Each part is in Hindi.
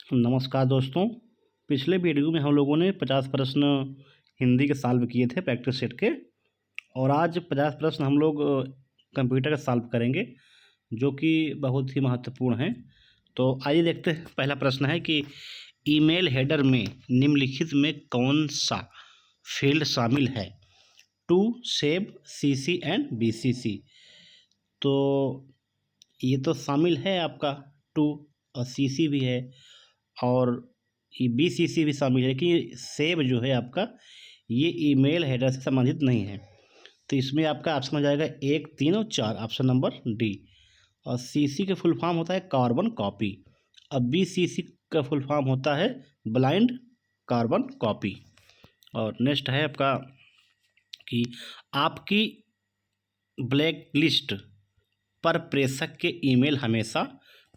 नमस्कार दोस्तों। पिछले वीडियो में हम लोगों ने 50 प्रश्न हिंदी के सॉल्व किए थे प्रैक्टिस सेट के, और आज 50 प्रश्न हम लोग कंप्यूटर का सॉल्व करेंगे जो कि बहुत ही महत्वपूर्ण हैं। तो आइए देखते हैं। पहला प्रश्न है कि ईमेल हेडर में निम्नलिखित में कौन सा फील्ड शामिल है? To, save, CC and BCC. तो ये तो शामिल है आपका टू, और सीसी भी है, और ये बीसीसी भी शामिल है कि सेव जो है आपका ये ईमेल हेडर से संबंधित नहीं है। तो इसमें आपका ऑप्शन हो जाएगा 1, 3 और 4, ऑप्शन नंबर डी। और सीसी का फुल फॉर्म होता है कार्बन कॉपी। अब बीसीसी का फुल फॉर्म होता है ब्लाइंड कार्बन कॉपी। और नेक्स्ट है आपका कि आपकी ब्लैक लिस्ट पर प्रेषक के ईमेल हमेशा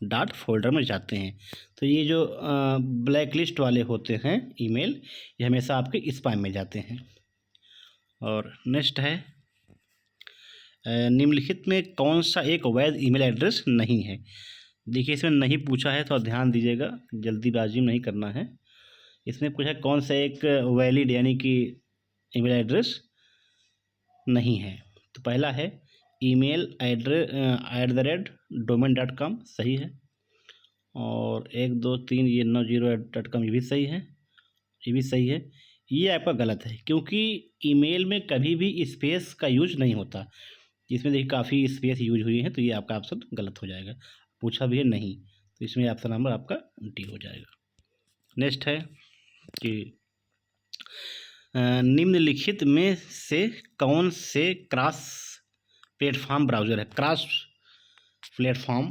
डॉट फोल्डर में जाते हैं। तो ये जो ब्लैक लिस्ट वाले होते हैं ईमेल, ये हमेशा आपके स्पैम में जाते हैं। और नेक्स्ट है निम्नलिखित में कौन सा एक वैध ईमेल एड्रेस नहीं है? देखिए इसमें नहीं पूछा है, तो ध्यान दीजिएगा, जल्दीबाजी नहीं करना है। इसमें पूछा है कौन सा एक वैलिड यानी कि ईमेल एड्रेस नहीं है। तो पहला है ईमेल एड्रेस @domain.com, सही है। और 1, 2, 3 ये 90@com ये भी सही है, ये भी सही है। ये आपका गलत है, क्योंकि ईमेल में कभी भी स्पेस का यूज नहीं होता। इसमें देखिए काफ़ी स्पेस यूज हुई है, तो ये आपका ऑप्शन गलत हो जाएगा। पूछा भी है नहीं, तो इसमें ऑप्शन नंबर आपका डी हो जाएगा। नेक्स्ट है कि निम्नलिखित में से कौन से क्रॉस प्लेटफॉर्म ब्राउज़र है? क्रॉस प्लेटफॉर्म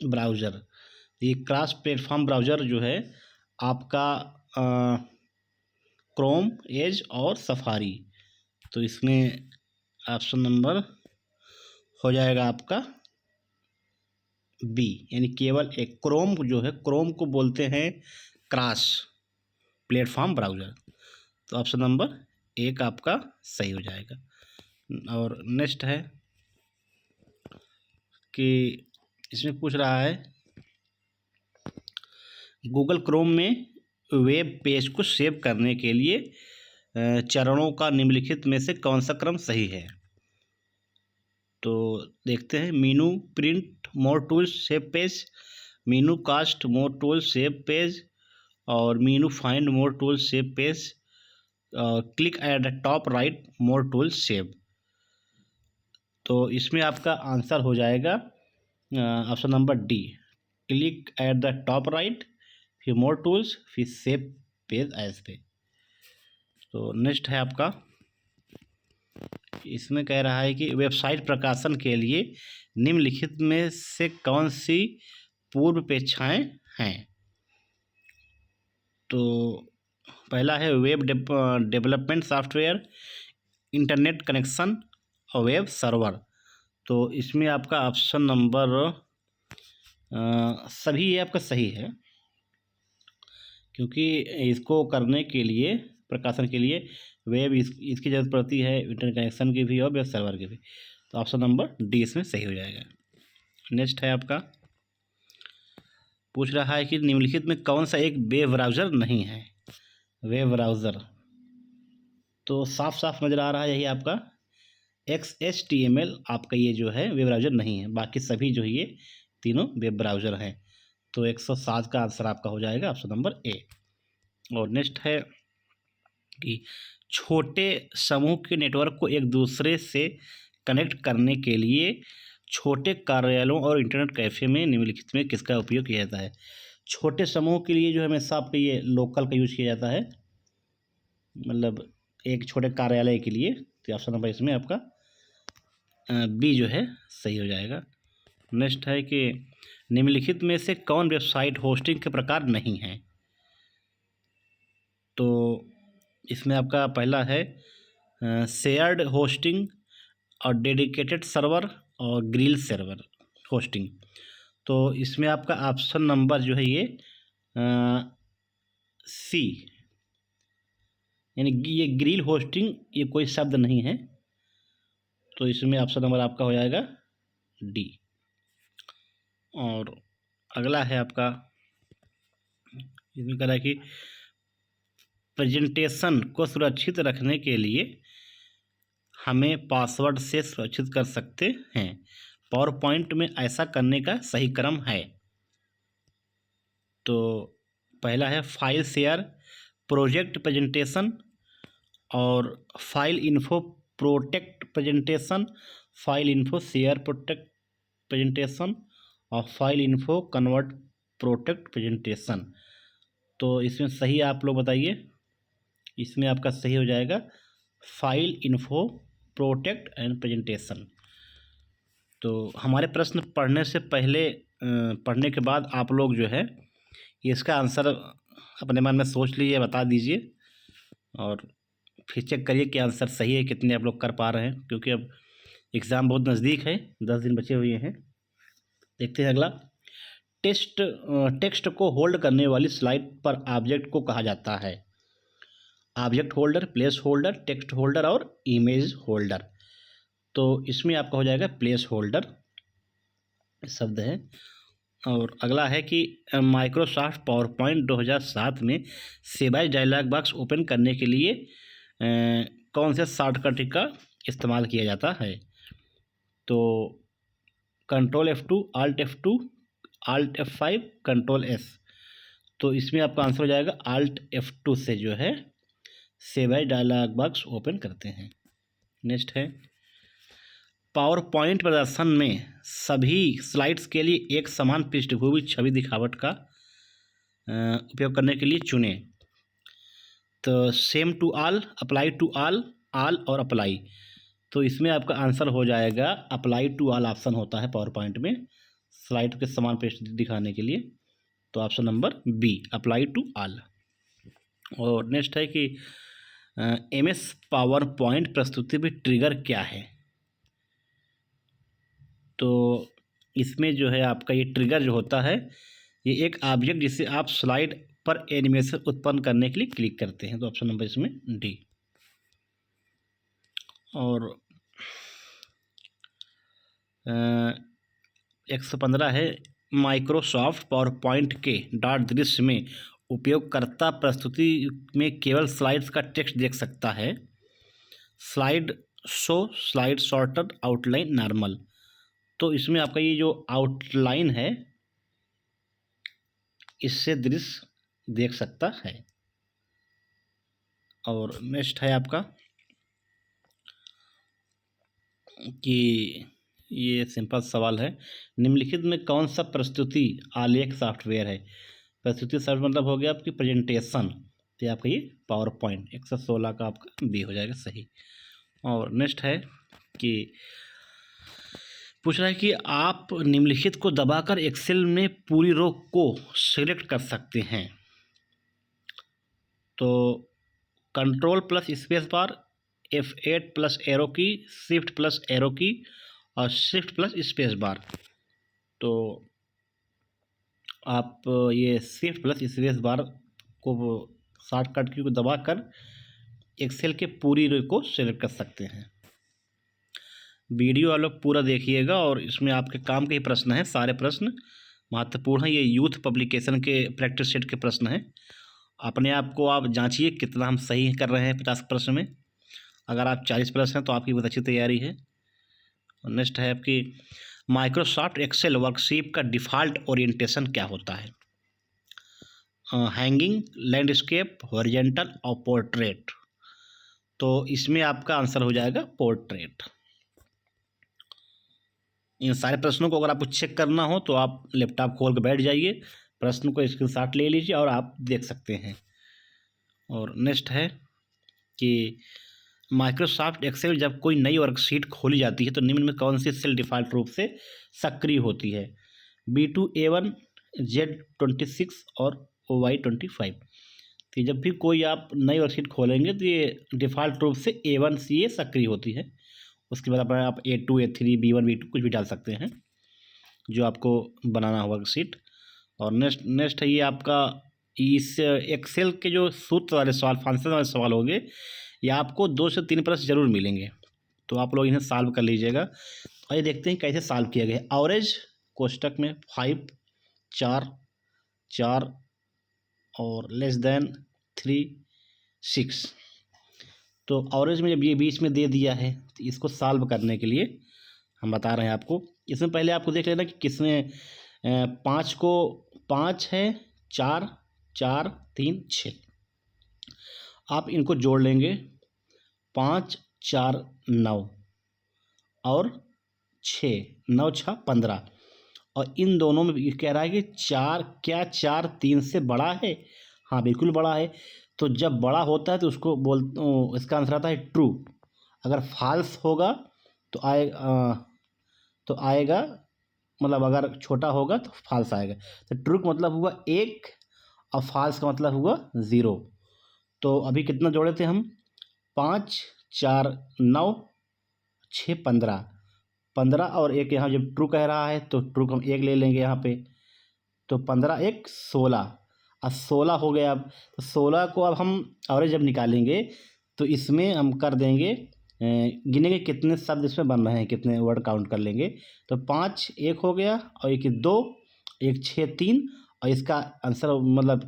ब्राउज़र, ये क्रॉस प्लेटफॉर्म ब्राउज़र जो है आपका क्रोम, एज और सफारी। तो इसमें ऑप्शन नंबर हो जाएगा आपका बी, यानी केवल एक क्रोम जो है, क्रोम को बोलते हैं क्रॉस प्लेटफॉर्म ब्राउज़र। तो ऑप्शन नंबर 1 आपका सही हो जाएगा। और नेक्स्ट है कि इसमें पूछ रहा है गूगल क्रोम में वेब पेज को सेव करने के लिए चरणों का निम्नलिखित में से कौन सा क्रम सही है? तो देखते हैं। Menu print more tools save page, menu cast more tools save page, और menu find more tools save page, click at the top right more tools save. तो इसमें आपका आंसर हो जाएगा option number D, click at the top right, फिर मोर टूल्स, फिर सेव पेज एज पे। तो नेक्स्ट है आपका, इसमें कह रहा है कि वेबसाइट प्रकाशन के लिए निम्नलिखित में से कौन सी पूर्वापेक्षाएं हैं? तो पहला है web development software, internet connection और वेब सर्वर। तो इसमें आपका ऑप्शन नंबर सभी ये आपका सही है, क्योंकि इसको करने के लिए, प्रकाशन के लिए इसकी ज़रूरत पड़ती है, इंटरनेट कनेक्शन की भी और वेब सर्वर की भी। तो ऑप्शन नंबर डी इसमें सही हो जाएगा। नेक्स्ट है आपका, पूछ रहा है कि निम्नलिखित में कौन सा एक वेब ब्राउज़र नहीं है? वेब ब्राउज़र तो साफ साफ नज़र आ रहा है, यही आपका XHTML आपका ये जो है वेब ब्राउज़र नहीं है। बाकी सभी जो ये तीनों वेब ब्राउज़र हैं। तो 107 का आंसर आपका हो जाएगा ऑप्शन नंबर ए। और नेक्स्ट है कि छोटे समूह के नेटवर्क को एक दूसरे से कनेक्ट करने के लिए छोटे कार्यालयों और इंटरनेट कैफ़े में निम्नलिखित में किसका उपयोग किया जाता है? छोटे समूह के लिए जो है हमेशा आपका ये लोकल का यूज़ किया जाता है, मतलब एक छोटे कार्यालय के लिए। तो ऑप्शन नंबर इसमें आपका बी जो है सही हो जाएगा। नेक्स्ट है कि निम्नलिखित में से कौन वेबसाइट होस्टिंग के प्रकार नहीं है? तो इसमें आपका पहला है शेयर्ड होस्टिंग और डेडिकेटेड सर्वर और ग्रिल सर्वर होस्टिंग। तो इसमें आपका ऑप्शन नंबर जो है ये सी, यानी ये ग्रिल होस्टिंग ये कोई शब्द नहीं है। तो इसमें ऑप्शन नंबर आपका हो जाएगा डी। और अगला है आपका इसमें कह रहा है कि प्रेजेंटेशन को सुरक्षित रखने के लिए हमें पासवर्ड से सुरक्षित कर सकते हैं। पावर पॉइंट में ऐसा करने का सही क्रम है। तो पहला है फाइल शेयर प्रोजेक्ट प्रेजेंटेशन, और file info protect presentation, file info share protect presentation, और file info convert protect presentation. तो इसमें सही आप लोग बताइए। इसमें आपका सही हो जाएगा file info protect and presentation. तो हमारे प्रश्न पढ़ने से पहले पढ़ने के बाद आप लोग जो है इसका आंसर अपने मन में सोच लीजिए, बता दीजिए, और फिर चेक करिए कि आंसर सही है, कितने आप लोग कर पा रहे हैं, क्योंकि अब एग्ज़ाम बहुत नज़दीक है, 10 दिन बचे हुए हैं। देखते हैं अगला। टेक्स्ट को होल्ड करने वाली स्लाइड पर ऑब्जेक्ट को कहा जाता है। Object holder, place holder, text holder और इमेज होल्डर। तो इसमें आपका हो जाएगा प्लेस होल्डर शब्द है। और अगला है कि माइक्रोसॉफ्ट पावर पॉइंट 2007 में save as dialog box open करने के लिए कौन से शॉर्टकट का इस्तेमाल किया जाता है। तो control F2, Alt F2, Alt F5, control S। तो इसमें आपका आंसर हो जाएगा Alt F2 से जो है save as dialog box open करते हैं। नेक्स्ट है पावर पॉइंट प्रदर्शन में सभी स्लाइड्स के लिए एक समान पृष्ठभूमि छवि दिखावट का उपयोग करने के लिए चुनें। तो same to all, apply to all, all और अप्लाई। तो इसमें आपका आंसर हो जाएगा अप्लाई टू ऑल ऑप्शन होता है पावर पॉइंट में स्लाइड के समान पृष्ठ दिखाने के लिए। तो option number B, apply to all. और नेक्स्ट है कि MS पावर पॉइंट प्रस्तुति में ट्रिगर क्या है। तो इसमें जो है आपका ये ट्रिगर जो होता है, ये एक ऑब्जेक्ट जिसे आप स्लाइड पर एनिमेशन उत्पन्न करने के लिए क्लिक करते हैं। तो ऑप्शन नंबर इसमें डी। और 115 है माइक्रोसॉफ्ट पावर पॉइंट के डॉट दृश्य में उपयोगकर्ता प्रस्तुति में केवल स्लाइड्स का टेक्स्ट देख सकता है। Slide show, slide shorter, outline, normal. तो इसमें आपका ये जो आउटलाइन है इससे दृश्य देख सकता है। और नेक्स्ट है आपका कि ये सिंपल सवाल है, निम्नलिखित में कौन सा प्रस्तुति आलेख सॉफ्टवेयर है। प्रस्तुति सॉफ्टवेयर मतलब हो गया आपकी प्रेजेंटेशन। तो आपका ये पावर पॉइंट 116 का आपका बी हो जाएगा सही। और नेक्स्ट है कि पूछ रहा है कि आप निम्नलिखित को दबाकर एक्सेल में पूरी रो को सिलेक्ट कर सकते हैं। तो control plus space bar, F8 plus arrow की, शिफ्ट प्लस एरो की, और शिफ्ट प्लस स्पेस बार। तो आप ये शिफ्ट प्लस स्पेस बार को शॉर्टकट की को दबाकर एक्सेल के पूरी रो को सिलेक्ट कर सकते हैं। वीडियो आप लोग पूरा देखिएगा, और इसमें आपके काम के ही प्रश्न हैं, सारे प्रश्न महत्वपूर्ण हैं। ये यूथ पब्लिकेशन के प्रैक्टिस सेट के प्रश्न हैं। अपने आप को आप जांचिए कितना हम सही कर रहे हैं 50 प्रश्न में। अगर आप 40 प्लस हैं तो आपकी बहुत अच्छी तैयारी है। नेक्स्ट है आपकी माइक्रोसॉफ्ट एक्सेल वर्कशीट का डिफ़ॉल्ट ओरिएंटेशन क्या होता है। हैंगिंग, लैंडस्केप, हॉरिजॉन्टल और पोर्ट्रेट। तो इसमें आपका आंसर हो जाएगा पोर्ट्रेट। इन सारे प्रश्नों को अगर आपको चेक करना हो तो आप लैपटॉप खोल कर बैठ जाइए, प्रश्न को स्क्रीनशॉट ले लीजिए और आप देख सकते हैं। और नेक्स्ट है कि माइक्रोसॉफ्ट एक्सेल जब कोई नई वर्कशीट खोली जाती है तो निम्न में कौन सी सेल डिफ़ॉल्ट रूप से सक्रिय होती है। B2, A1, Z26 और OY25। तो जब भी कोई आप नई वर्कशीट खोलेंगे तो ये डिफ़ॉल्ट रूप से A1 से ये सक्रिय होती है। उसके बाद आप A2, A3, B1, B2 कुछ भी डाल सकते हैं जो आपको बनाना होगा वर्कशीट। और नेक्स्ट है ये आपका इस एक्सेल के जो सूत्र वाले सवाल, फंक्शन वाले सवाल होंगे, ये आपको 2 से 3 प्रश्न जरूर मिलेंगे। तो आप लोग इन्हें सॉल्व कर लीजिएगा। आइए देखते हैं कैसे सॉल्व किया गया है। एवरेज कोष्टक में 5, 4, 4, और लेस देन 3 6। तो एवरेज में जब ये बीच में दे दिया है तो इसको सॉल्व करने के लिए हम बता रहे हैं आपको। इसमें पहले आपको देख लेना कि किसमें 5 को 5 है, 4 4 3 6। आप इनको जोड़ लेंगे 5 4 9 और 6 9 6 15। और इन दोनों में कह रहा है कि 4 क्या 4 3 से बड़ा है? हाँ बिल्कुल बड़ा है। तो जब बड़ा होता है तो उसको इसका आंसर आता है ट्रू। अगर फॉल्स होगा तो आएगा मतलब अगर छोटा होगा तो फॉल्स आएगा। तो ट्रू का मतलब हुआ 1 और फॉल्स का मतलब हुआ 0। तो अभी कितना जोड़े थे हम? 5 4 9 6 15 15 और 1 यहाँ जब ट्रू कह रहा है तो ट्रू को हम 1 ले लेंगे यहाँ पे। तो 15 1 16 और 16 हो गया। अब तो 16 को अब हम एवरेज जब निकालेंगे तो इसमें हम कर देंगे गिनेंगे कितने शब्द इसमें बन रहे हैं, कितने वर्ड काउंट कर लेंगे। तो 5 1 हो गया और 1 2 1 6 3 और इसका आंसर मतलब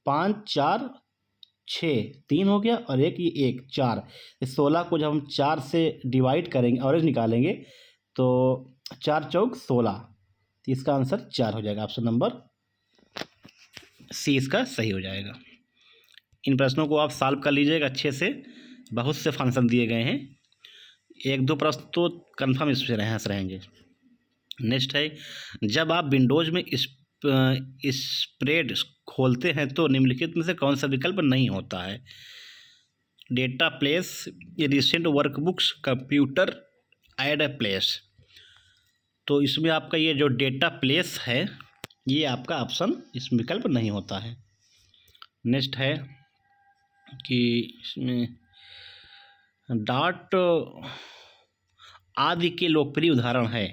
5 4 6 3 हो गया और 1 ये 1 4। इस 16 को जब हम 4 से डिवाइड करेंगे एवरेज निकालेंगे तो 4 चौक 16। तो इसका आंसर 4 हो जाएगा। ऑप्शन नंबर सी इसका सही हो जाएगा। इन प्रश्नों को आप सॉल्व कर लीजिएगा अच्छे से। बहुत से फंक्शन दिए गए हैं, 1-2 प्रश्न तो कन्फर्म इससे रहेंगे। नेक्स्ट है, जब आप विंडोज़ में स्प्रेड खोलते हैं तो निम्नलिखित में से कौन सा विकल्प नहीं होता है? Data place, recent workbooks, computer, add a place. तो इसमें आपका ये जो डेटा प्लेस है ये आपका ऑप्शन इसमें विकल्प नहीं होता है। नेक्स्ट है कि इसमें डॉट आदि के लोकप्रिय उदाहरण है।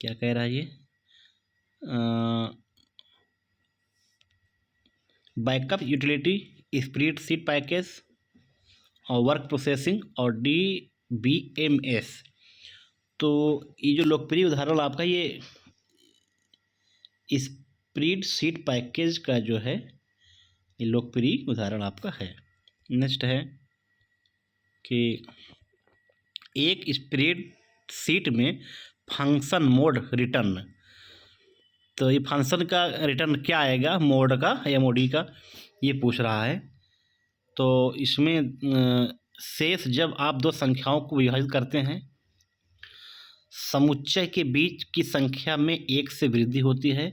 क्या कह रहा है ये? बैकअप यूटिलिटी, स्प्रेडशीट पैकेज और वर्क प्रोसेसिंग और DBMS। तो ये जो लोकप्रिय उदाहरण आपका ये स्प्रेडशीट पैकेज का जो है ये लोकप्रिय उदाहरण आपका है। नेक्स्ट है कि एक स्प्रेडशीट में फंक्शन मोड रिटर्न। तो ये फंक्शन का रिटर्न क्या आएगा? मोड का, MOD का, ये पूछ रहा है। तो इसमें शेष जब आप दो संख्याओं को विभाजित करते हैं, समुच्चय के बीच की संख्या में 1 से वृद्धि होती है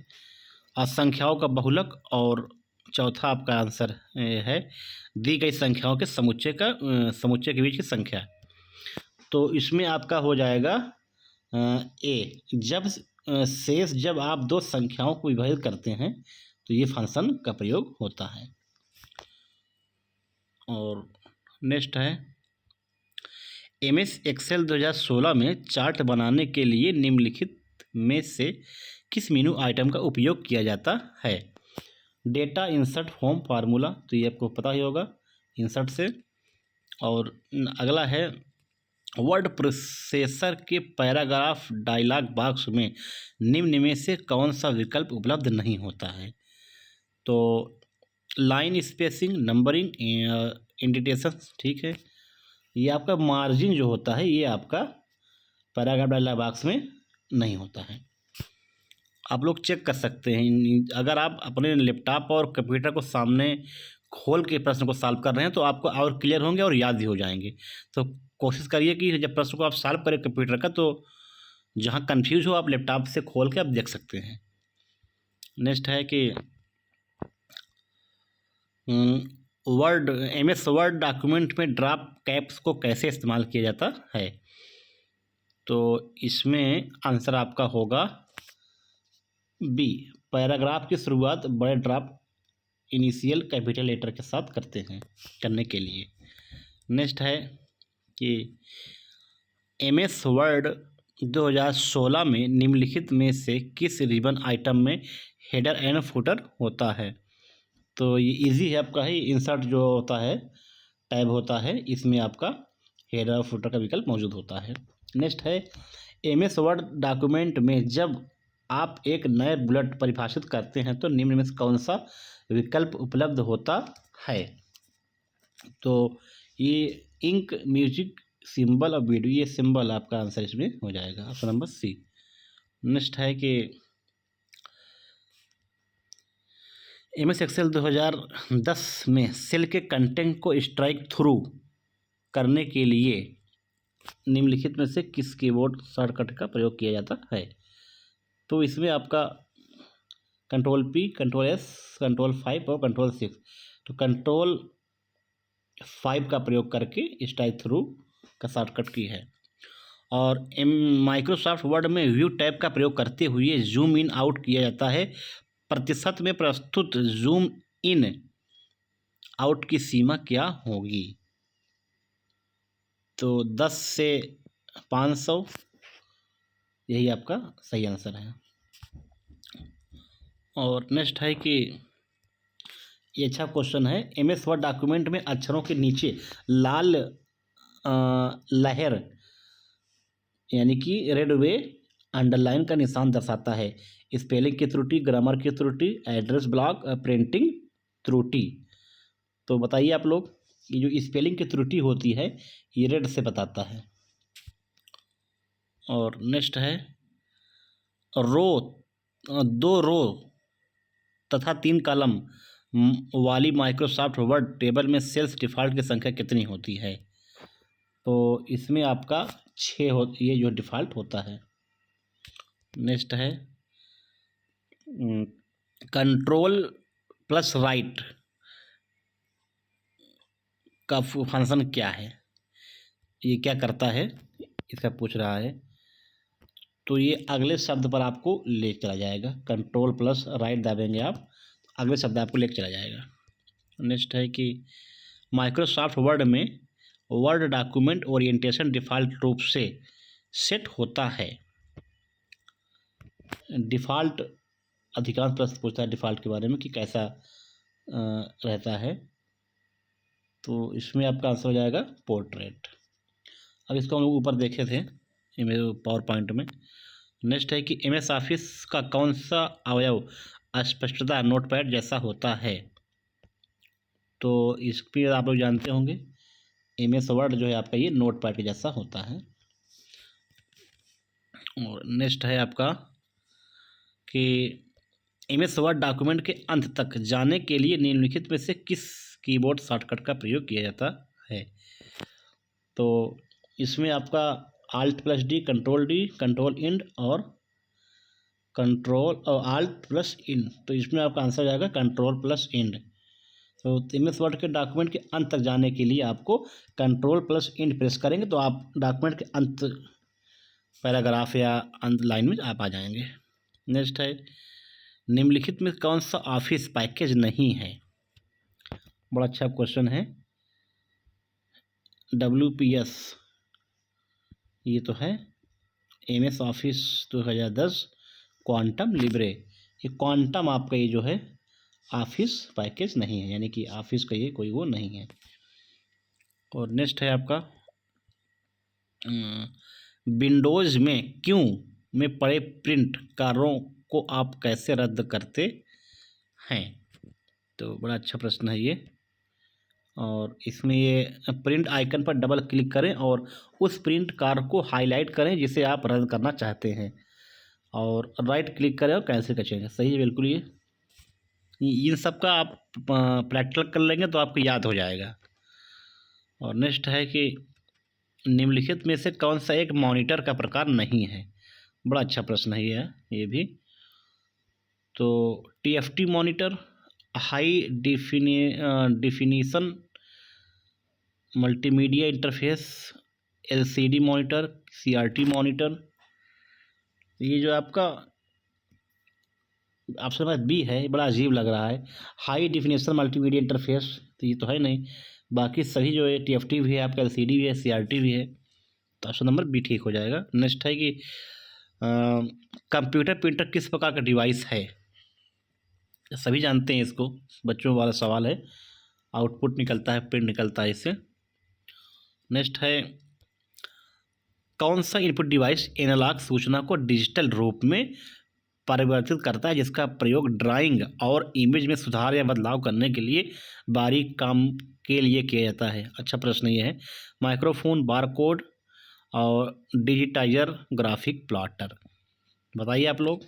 और संख्याओं का बहुलक, और चौथा आपका आंसर है दी गई संख्याओं के समुच्चय के बीच की संख्या। तो इसमें आपका हो जाएगा ए, जब शेष जब आप दो संख्याओं को विभाजित करते हैं तो ये फंक्शन का प्रयोग होता है। और नेक्स्ट है, MS एक्सेल 2016 में चार्ट बनाने के लिए निम्नलिखित में से किस मेनू आइटम का उपयोग किया जाता है? Data, insert, home, formula. तो ये आपको पता ही होगा इंसर्ट से। और अगला है, वर्ड प्रोसेसर के पैराग्राफ डायलॉग बॉक्स में निम्न में से कौन सा विकल्प उपलब्ध नहीं होता है? तो लाइन स्पेसिंग, नंबरिंग, इंडेंटेशन। ठीक है, ये आपका मार्जिन जो होता है ये आपका पैराग्राफ डायलॉग बॉक्स में नहीं होता है। आप लोग चेक कर सकते हैं, अगर आप अपने लैपटॉप और कंप्यूटर को सामने खोल के प्रश्न को सॉल्व कर रहे हैं तो आपको और क्लियर होंगे और याद भी हो जाएंगे। तो कोशिश करिए कि जब प्रश्न को आप सॉल्व करें कंप्यूटर का तो जहाँ कंफ्यूज हो आप लैपटॉप से खोल के आप देख सकते हैं। नेक्स्ट है कि MS वर्ड डॉक्यूमेंट में ड्रॉप कैप्स को कैसे इस्तेमाल किया जाता है? तो इसमें आंसर आपका होगा बी, पैराग्राफ की शुरुआत बड़े ड्रॉप इनिशियल कैपिटल लेटर के साथ करने के लिए। नेक्स्ट है कि MS वर्ड 2016 में निम्नलिखित में से किस रिबन आइटम में हेडर एंड फुटर होता है? तो ये इजी है आपका ही, इंसर्ट जो होता है टैब होता है, इसमें आपका हेडर और फुटर का विकल्प मौजूद होता है। नेक्स्ट है, MS वर्ड डॉक्यूमेंट में जब आप एक नए बुलेट परिभाषित करते हैं तो निम्न में से कौन सा विकल्प उपलब्ध होता है? तो ये इंक, म्यूजिक, सिंबल और वीडियो, ये सिंबल आपका आंसर इसमें हो जाएगा, ऑप्शन नंबर सी। नेक्स्ट है कि MS एक्सेल 2010 में सेल के कंटेंट को स्ट्राइक थ्रू करने के लिए निम्नलिखित में से किस कीबोर्ड शॉर्टकट का प्रयोग किया जाता है? तो इसमें आपका control P, control S, control 5 और कंट्रोल 6। तो कंट्रोल 5 का प्रयोग करके स्ट्राइक थ्रू का शॉर्टकट की है। और माइक्रोसॉफ्ट वर्ड में व्यू टैब का प्रयोग करते हुए जूम इन आउट किया जाता है। प्रतिशत में प्रस्तुत जूम इन आउट की सीमा क्या होगी? तो 10 से 500, यही आपका सही आंसर है। और नेक्स्ट है कि ये अच्छा क्वेश्चन है। MS वर्ड डॉक्यूमेंट में अक्षरों के नीचे लाल लहर यानी कि रेड वे अंडरलाइन का निशान दर्शाता है। स्पेलिंग की त्रुटि, ग्रामर की त्रुटि, एड्रेस ब्लॉक, प्रिंटिंग त्रुटि। तो बताइए आप लोग, ये जो स्पेलिंग की त्रुटि होती है ये रेड से बताता है। और नेक्स्ट है रो, 2 रो तथा 3 कॉलम वाली माइक्रोसॉफ्ट वर्ड टेबल में सेल्स डिफ़ॉल्ट की संख्या कितनी होती है? तो इसमें आपका 6 ये जो डिफ़ॉल्ट होता है। नेक्स्ट है कंट्रोल प्लस राइट का फंक्शन क्या है, ये क्या करता है, इसका पूछ रहा है। तो ये अगले शब्द पर आपको ले चला जाएगा। कंट्रोल प्लस राइट दाबेंगे आप, अगले शब्द आपको ले चला जाएगा। नेक्स्ट है कि माइक्रोसॉफ्ट वर्ड में वर्ड डॉक्यूमेंट ओरिएंटेशन डिफ़ॉल्ट रूप से सेट होता है। डिफ़ॉल्ट अधिकांश प्रश्न पूछता है डिफ़ॉल्ट के बारे में कि कैसा रहता है। तो इसमें आपका आंसर हो जाएगा पोर्ट्रेट। अब इसको हम लोग ऊपर देखे थे मेरे पावर पॉइंट में। नेक्स्ट है कि MS ऑफिस का कौन सा अवयव स्पष्टता नोटपैड जैसा होता है? तो इस पर आप लोग जानते होंगे MS वर्ड जो है आपका ये नोटपैड के जैसा होता है। और नेक्स्ट है आपका कि MS वर्ड डॉक्यूमेंट के अंत तक जाने के लिए निम्नलिखित में से किस कीबोर्ड शॉर्टकट का प्रयोग किया जाता है? तो इसमें आपका Alt+D, control D, control end और कंट्रोल और Alt+Ind। तो इसमें आपका आंसर जाएगा कंट्रोल+Ind। तो MS वर्ड के डॉक्यूमेंट के अंत तक जाने के लिए आपको कंट्रोल+Ind प्रेस करेंगे तो आप डॉक्यूमेंट के अंत पैराग्राफ या अंत लाइन में आप आ जाएंगे। नेक्स्ट है निम्नलिखित में कौन सा ऑफिस पैकेज नहीं है? बड़ा अच्छा क्वेश्चन है। WPS ये तो है MS ऑफिस 2010 क्वांटम लिब्रे। ये क्वांटम आपका ये जो है ऑफिस पैकेज नहीं है, यानी कि ऑफिस का ये कोई वो नहीं है। और नेक्स्ट है आपका विंडोज़ में क्यों में पड़े प्रिंट कार्यों को आप कैसे रद्द करते हैं? तो बड़ा अच्छा प्रश्न है ये। और इसमें ये प्रिंट आइकन पर डबल क्लिक करें और उस प्रिंट कार्य को हाईलाइट करें जिसे आप रद्द करना चाहते हैं, और राइट क्लिक करें और कैंसिल कर चेंगे। सही है बिल्कुल। ये इन सब का आप प्रैक्टिकल कर लेंगे तो आपको याद हो जाएगा। और नेक्स्ट है कि निम्नलिखित में से कौन सा एक मॉनिटर का प्रकार नहीं है? बड़ा अच्छा प्रश्न है ये भी। तो TFT monitor, high definition multimedia interface, LCD monitor, CRT monitor. ये जो आपका ऑप्शन नंबर बी है, बड़ा अजीब लग रहा है। हाई डिफिनेशन मल्टीमीडिया इंटरफेस तो ये तो है नहीं, बाकी सभी जो है TFT भी है आपका, LCD भी है, CRT भी है। तो ऑप्शन नंबर बी ठीक हो जाएगा। नेक्स्ट है कि कंप्यूटर प्रिंटर किस प्रकार का डिवाइस है? सभी जानते हैं इसको, बच्चों वाला सवाल है। आउटपुट निकलता है, प्रिंट निकलता है इससे। नेक्स्ट है कौन सा इनपुट डिवाइस एनालॉग सूचना को डिजिटल रूप में परिवर्तित करता है जिसका प्रयोग ड्राइंग और इमेज में सुधार या बदलाव करने के लिए बारीक काम के लिए किया जाता है। अच्छा प्रश्न ये है, माइक्रोफोन, बारकोड और डिजिटाइजर, ग्राफिक प्लॉटर। बताइए आप लोग।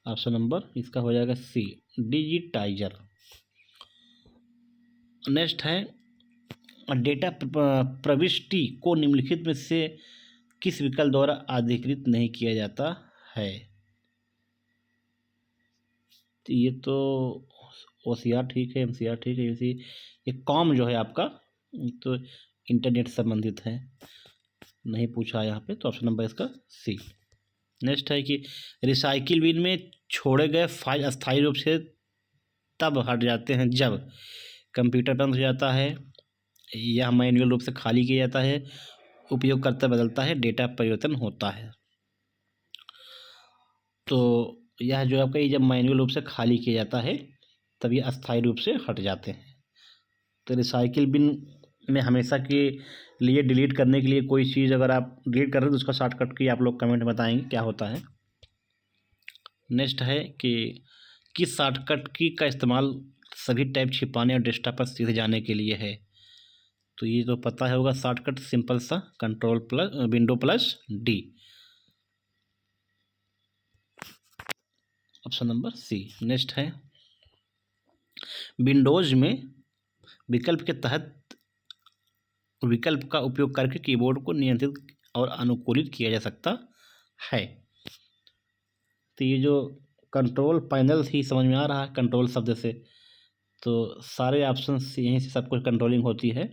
ऑप्शन नंबर इसका हो जाएगा सी, डिजिटाइजर। नेक्स्ट है, डेटा प्रविष्टि को निम्नलिखित में से किस विकल्प द्वारा अधिकृत नहीं किया जाता है? तो ये तो OCR ठीक है, MCR ठीक है, ये कॉम जो है आपका तो इंटरनेट संबंधित है, नहीं पूछा यहाँ पे, तो ऑप्शन नंबर इसका सी। नेक्स्ट है कि रिसाइकिल बिन में छोड़े गए फाइल अस्थायी रूप से तब हट जाते हैं जब कंप्यूटर बंद हो जाता है, यह मैन्युअल रूप से खाली किया जाता है, उपयोगकर्ता बदलता है, डेटा परिवर्तन होता है। तो यह जो आपका ये जब मैन्युअल रूप से खाली किया जाता है तब ये अस्थायी रूप से हट जाते हैं। तो रिसाइकिल बिन में हमेशा के लिए डिलीट करने के लिए कोई चीज़ अगर आप डिलीट कर रहे हैं तो उसका शॉर्टकट की आप लोग कमेंट में बताएंगे क्या होता है। नेक्स्ट है कि किस शॉर्टकट की का इस्तेमाल सभी टैब छिपाने और डेस्कटॉप पर सीधे जाने के लिए है? तो ये तो पता है होगा, शॉर्टकट सिंपल सा control plus window plus D, option number C. Next है, विंडोज में विकल्प के तहत विकल्प का उपयोग करके कीबोर्ड को नियंत्रित और अनुकूलित किया जा सकता है। तो ये जो कंट्रोल पैनल ही समझ में आ रहा है कंट्रोल शब्द से, तो सारे ऑप्शन यहीं से सब कुछ कंट्रोलिंग होती है,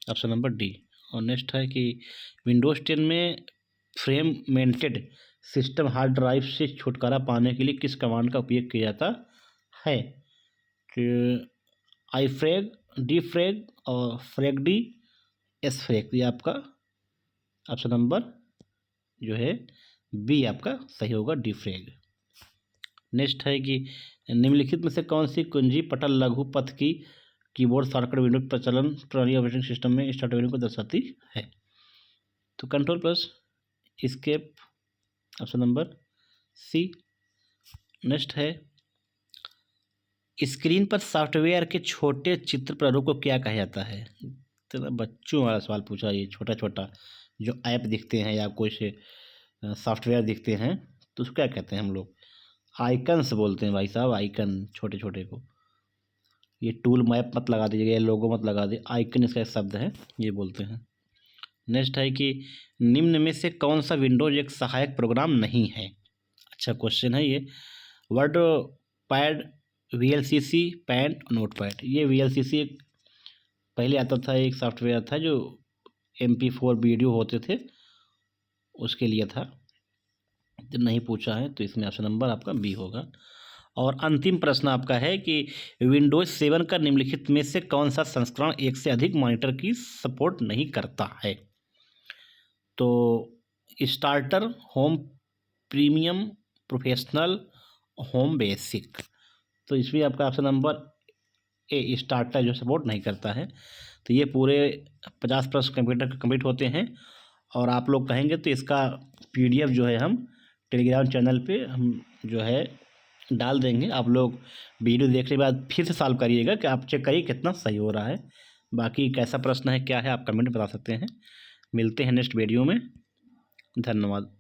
ऑप्शन नंबर डी। और नेक्स्ट है कि विंडोज 10 में फ्रेगमेंटेड सिस्टम हार्ड ड्राइव से छुटकारा पाने के लिए किस कमांड का उपयोग किया जाता है? आईफ्रेग, डीफ्रेग और फ्रेगडी, एसफ्रेग। ये आपका ऑप्शन नंबर जो है बी आपका सही होगा, डीफ्रेग। नेक्स्ट है कि निम्नलिखित में से कौन सी कुंजी पटल लघु पथ की कीबोर्ड शॉर्टकट विंडो प्रचलन प्रणाली ऑपरेटिंग सिस्टम में स्टार्ट मेन्यू को दर्शाती है? तो control plus escape, option number C. Next है, स्क्रीन पर सॉफ्टवेयर के छोटे चित्र प्रारूप को क्या कहा जाता है? तो बच्चों वाला सवाल पूछा, ये छोटा छोटा जो ऐप दिखते हैं या कोई से सॉफ्टवेयर दिखते हैं तो उसको क्या कहते हैं हम लोग? आइकन्स बोलते हैं भाई साहब, आइकन छोटे छोटे को। ये टूल मैप मत लगा दीजिएगा, ये लोगो मत लगा दे, आइकन इसका एक शब्द है, ये बोलते हैं। नेक्स्ट है कि निम्न में से कौन सा विंडोज एक सहायक प्रोग्राम नहीं है? अच्छा क्वेश्चन है ये। Word pad, VLCC, pad, notepad. ये VLCC एक पहले आता था, एक सॉफ्टवेयर था जो MP4 वीडियो होते थे उसके लिए था, तो नहीं पूछा है, तो इसमें ऑप्शन नंबर आपका बी होगा। और अंतिम प्रश्न आपका है कि विंडोज 7 का निम्नलिखित में से कौन सा संस्करण एक से अधिक मॉनिटर की सपोर्ट नहीं करता है? तो starter, home premium, professional, home basic. तो इसमें आपका ऑप्शन नंबर ए, स्टार्टर जो सपोर्ट नहीं करता है। तो ये पूरे 50 प्लस कंप्यूटर कंप्लीट होते हैं, और आप लोग कहेंगे तो इसका PDF जो है हम टेलीग्राम चैनल पे हम जो है डाल देंगे। आप लोग वीडियो देखने के बाद फिर से सॉल्व करिएगा कि आप चेक करिए कितना सही हो रहा है। बाकी कैसा प्रश्न है क्या है आप कमेंट बता सकते हैं। मिलते हैं नेक्स्ट वीडियो में, धन्यवाद।